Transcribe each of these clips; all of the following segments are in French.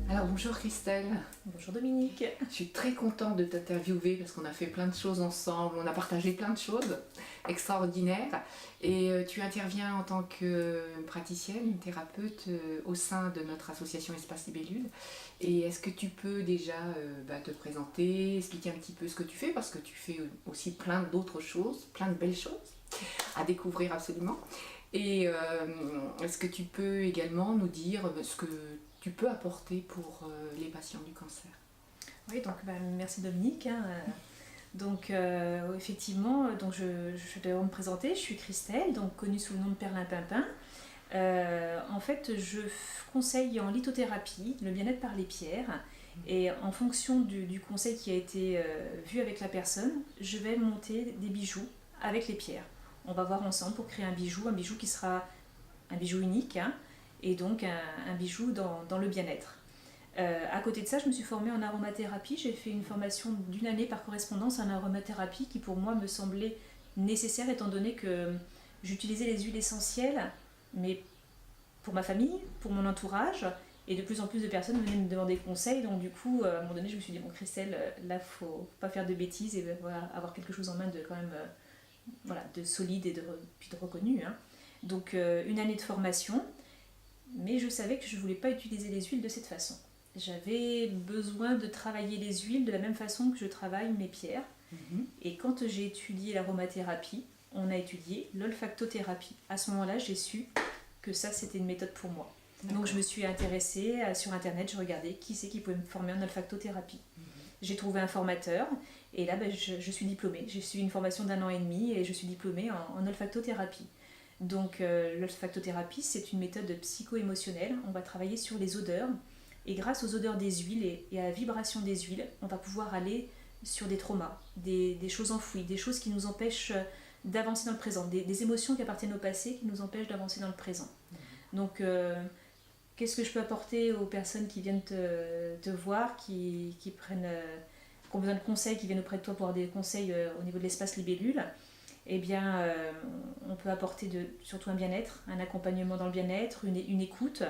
Alors bonjour Christelle. Bonjour Dominique. Je suis très contente de t'interviewer parce qu'on a fait plein de choses ensemble, on a partagé plein de choses extraordinaires et tu interviens en tant que praticienne, une thérapeute au sein de notre association Espace Libellule. Et est-ce que tu peux déjà te présenter, expliquer un petit peu ce que tu fais, parce que tu fais aussi plein d'autres choses, plein de belles choses à découvrir absolument. Et est-ce que tu peux également nous dire ce que tu peux apporter pour les patients du cancer? Oui, donc merci Dominique. Effectivement, je vais me présenter. Je suis Christelle, donc connue sous le nom de Perlimpinpin. En fait, je conseille en lithothérapie, le bien-être par les pierres. Et en fonction du conseil qui a été vu avec la personne, je vais monter des bijoux avec les pierres. On va voir ensemble pour créer un bijou qui sera un bijou unique, et donc un bijou dans le bien-être. À côté de ça, je me suis formée en aromathérapie. J'ai fait une formation d'1 année par correspondance en aromathérapie qui pour moi me semblait nécessaire étant donné que j'utilisais les huiles essentielles, mais pour ma famille, pour mon entourage, et de plus en plus de personnes venaient me demander conseil. Donc du coup, à un moment donné, je me suis dit, bon Christelle, là, faut pas faire de bêtises et voilà, avoir quelque chose en main de quand même de solide et puis de reconnu. Donc 1 année de formation, mais je savais que je voulais pas utiliser les huiles de cette façon. J'avais besoin de travailler les huiles de la même façon que je travaille mes pierres. Et quand j'ai étudié l'aromathérapie, on a étudié l'olfactothérapie. À ce moment-là, j'ai su que ça, c'était une méthode pour moi. D'accord. Donc je me suis intéressée sur internet, je regardais qui c'est qui pouvait me former en olfactothérapie. J'ai trouvé un formateur et là je suis diplômée. J'ai suivi une formation d'1 an et demi et je suis diplômée en olfactothérapie. Donc l'olfactothérapie, c'est une méthode psycho-émotionnelle. On va travailler sur les odeurs. Et grâce aux odeurs des huiles et à la vibration des huiles, on va pouvoir aller sur des traumas, des choses enfouies, des choses qui nous empêchent d'avancer dans le présent, des émotions qui appartiennent au passé qui nous empêchent d'avancer dans le présent. Donc, qu'est-ce que je peux apporter aux personnes qui viennent te voir, qui ont besoin de conseils, qui viennent auprès de toi pour avoir des conseils au niveau de l'espace libellule? Eh bien, on peut apporter surtout un bien-être, un accompagnement dans le bien-être, une écoute.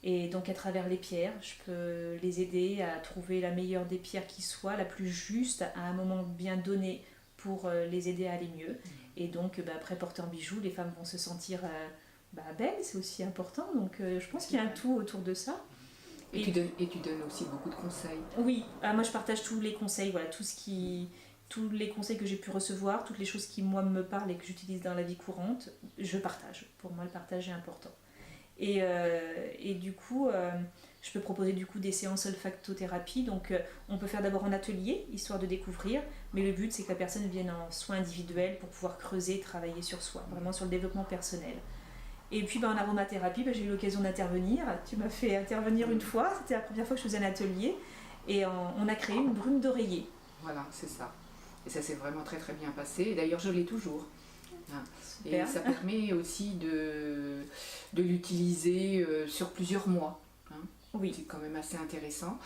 Et donc à travers les pierres, je peux les aider à trouver la meilleure des pierres qui soit, la plus juste, à un moment bien donné pour les aider à aller mieux. Et donc après porter en bijoux, les femmes vont se sentir belles, c'est aussi important. Donc je pense qu'il y a un tout autour de ça. Et tu donnes aussi beaucoup de conseils. Oui, moi je partage tous les conseils, voilà, tous les conseils que j'ai pu recevoir, toutes les choses qui moi me parlent et que j'utilise dans la vie courante, je partage. Pour moi le partage est important. Et du coup, je peux proposer des séances olfactothérapie. Donc, on peut faire d'abord un atelier, histoire de découvrir. Mais le but, c'est que la personne vienne en soins individuels pour pouvoir creuser, travailler sur soi, vraiment sur le développement personnel. Et puis, en aromathérapie, j'ai eu l'occasion d'intervenir. Tu m'as fait intervenir une fois. C'était la première fois que je faisais un atelier. Et on a créé une brume d'oreiller. Voilà, c'est ça. Et ça s'est vraiment très très bien passé. Et d'ailleurs, je l'ai toujours. Et ça permet aussi de l'utiliser sur plusieurs mois. Oui. C'est quand même assez intéressant.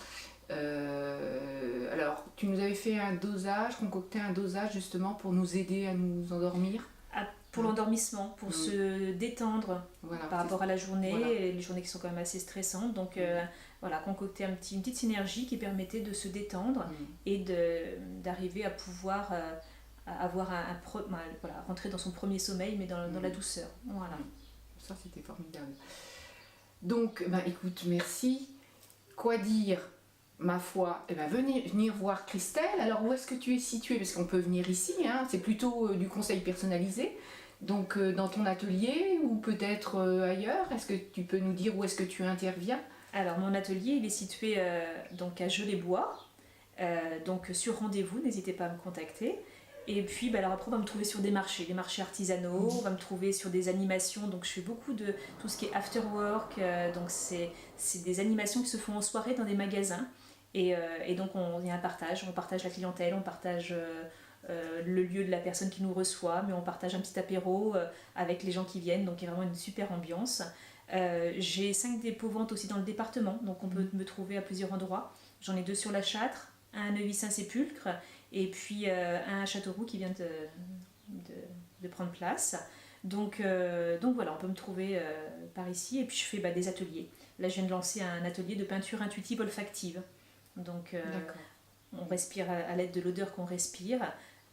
Alors, tu nous avais fait concocté un dosage justement pour nous aider à nous endormir. Pour l'endormissement, pour se détendre par rapport à la journée, les journées qui sont quand même assez stressantes. Donc concocter une petite synergie qui permettait de se détendre et d'arriver à pouvoir rentrer dans son premier sommeil, mais dans la douceur. Voilà. Ça, c'était formidable. Donc, écoute, merci. Quoi dire? Ma foi, venir voir Christelle. Alors, où est-ce que tu es située? Parce qu'on peut venir ici, c'est plutôt du conseil personnalisé. Donc, dans ton atelier ou peut-être ailleurs? Est-ce que tu peux nous dire où est-ce que tu interviens? Alors, mon atelier, il est situé à Geulé-Bois. Donc, sur rendez-vous, n'hésitez pas à me contacter. Et puis après on va me trouver sur des marchés artisanaux, on va me trouver sur des animations, donc je fais beaucoup de tout ce qui est after work, donc c'est des animations qui se font en soirée dans des magasins, et donc il y a un partage, on partage la clientèle, on partage le lieu de la personne qui nous reçoit, mais on partage un petit apéro avec les gens qui viennent, donc il y a vraiment une super ambiance. J'ai 5 dépôts-ventes aussi dans le département, donc on peut me trouver à plusieurs endroits. J'en ai 2 sur la Châtre, un à Neuvy-Saint-Sépulcre et puis un à Châteauroux qui vient de prendre place. Donc voilà, on peut me trouver par ici. Et puis je fais des ateliers. Là, je viens de lancer un atelier de peinture intuitive olfactive. Donc on respire à l'aide de l'odeur qu'on respire.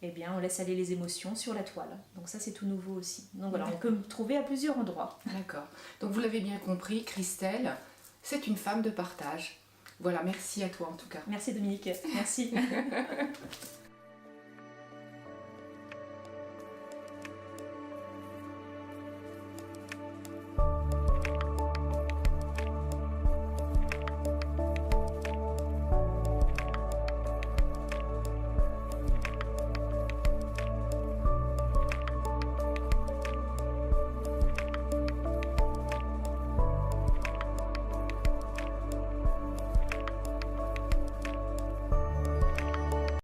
Eh bien, on laisse aller les émotions sur la toile. Donc ça, c'est tout nouveau aussi. Donc voilà, on peut me trouver à plusieurs endroits. D'accord. Donc vous l'avez bien compris, Christelle, c'est une femme de partage. Voilà, merci à toi en tout cas. Merci Dominique, merci.